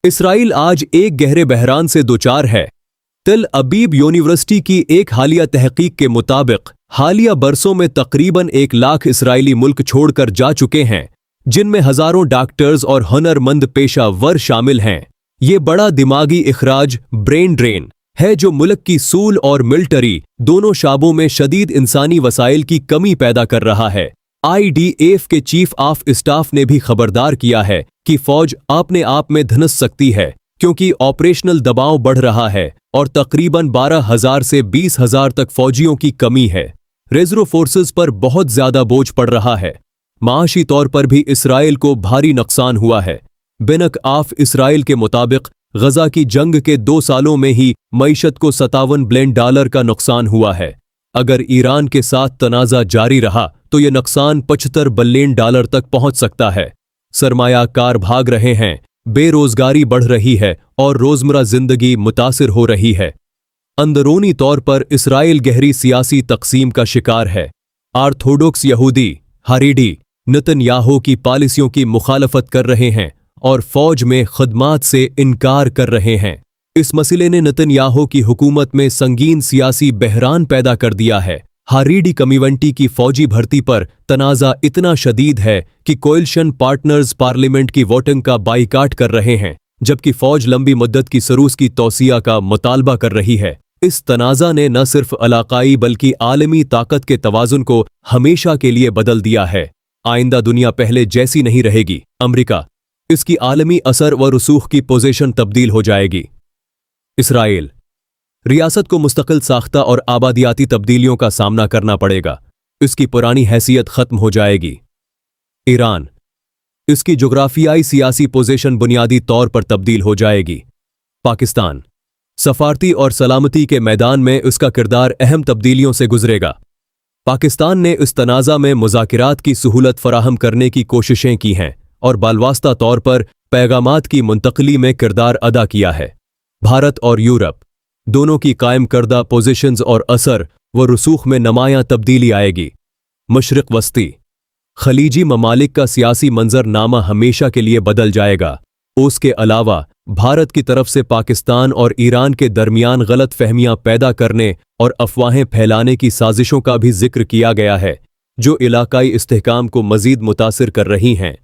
Israel आज एक गहरे बहरान से दोचार है। तल अबीब यूनिवर्सिटी की एक हालिया तहकीक के मुताबिक हालिया बरसों में तकरीबन 1 लाख इसराइली मुल्क छोड़कर जा चुके हैं, जिनमें हजारों डॉक्टर्स और हुनरमंद पेशावर शामिल हैं। ये बड़ा दिमागी इखराज ब्रेन ड्रेन है जो मुल्क की सूल और मिलिट्री दोनों शाबों में शदीद इंसानी वसाइल की कमी पैदा कर रहा है। IDF के चीफ ऑफ स्टाफ ने भी खबरदार किया है कि फौज अपने आप में धंस सकती है क्योंकि ऑपरेशनल दबाव बढ़ रहा है और तकरीबन 12,000 से 20,000 तक फौजियों की कमी है। रिजर्व फोर्सेस पर बहुत ज्यादा बोझ पड़ रहा है। माशी तौर पर भी इसराइल को भारी नुकसान हुआ है। बिनक ऑफ इसराइल के मुताबिक गजा की जंग के 2 सालों में ही मईशत को $57 बिलियन का नुकसान हुआ है। अगर ईरान के साथ तनाज़ा जारी रहा तो यह नुकसान $75 बिलियन तक पहुंच सकता है। सरमायाकार भाग रहे हैं, बेरोजगारी बढ़ रही है और रोजमर्रा जिंदगी मुतासिर हो रही है। अंदरूनी तौर पर इसराइल गहरी सियासी तकसीम का शिकार है। ऑर्थोडॉक्स यहूदी हारीडी नेतन्याहू की पॉलिसियों की मुखालफत कर रहे हैं और फौज में खदमात से इनकार कर रहे हैं। इस मसले ने नेतन्याहू की हुकूमत में संगीन सियासी बहरान पैदा कर दिया है। हारीडी कम्युनिटी की फौजी भर्ती पर तनाज़ा इतना शदीद है कि कोलिशन पार्टनर्स पार्लियामेंट की वोटिंग का बाइकाट कर रहे हैं, जबकि फौज लंबी मुद्दत की सरूस की तौसिया का मुतालबा कर रही है। इस तनाज़ा ने न सिर्फ इलाकाई बल्कि आलमी ताकत के तवाज़ुन को हमेशा के लिए बदल दिया है। आइंदा दुनिया पहले जैसी नहीं रहेगी। अमरीका, इसकी आलमी असर व रसूख की पोजीशन तब्दील हो जाएगी। इसराइल, रियासत को मुस्तकिल साख्ता और आबादियाती तब्दीलियों का सामना करना पड़ेगा। इसकी पुरानी हैसियत खत्म हो जाएगी। ईरान, इसकी जोग्राफियाई सियासी पोजीशन बुनियादी तौर पर तब्दील हो जाएगी। पाकिस्तान, सफारती और सलामती के मैदान में उसका किरदार अहम तब्दीलियों से गुजरेगा। पाकिस्तान ने इस तनाज़ा में मुज़ाकिरात की सहूलत फराहम करने की कोशिशें की हैं और बालवास्ता तौर पर पैगामात की मुंतकली में किरदार अदा किया है। भारत और यूरोप दोनों की कायम करदा पोजीशंस और असर व रसूख में नुमायां तब्दीली आएगी। मशरिक वस्ती, खलीजी ममालिक का सियासी मंजरनामा हमेशा के लिए बदल जाएगा। उसके अलावा भारत की तरफ से पाकिस्तान और ईरान के दरमियान गलत फहमियां पैदा करने और अफवाहें फैलाने की साजिशों का भी जिक्र किया गया है, जो इलाकाई इस्तेहकाम को मजीद मुतासिर कर रही हैं।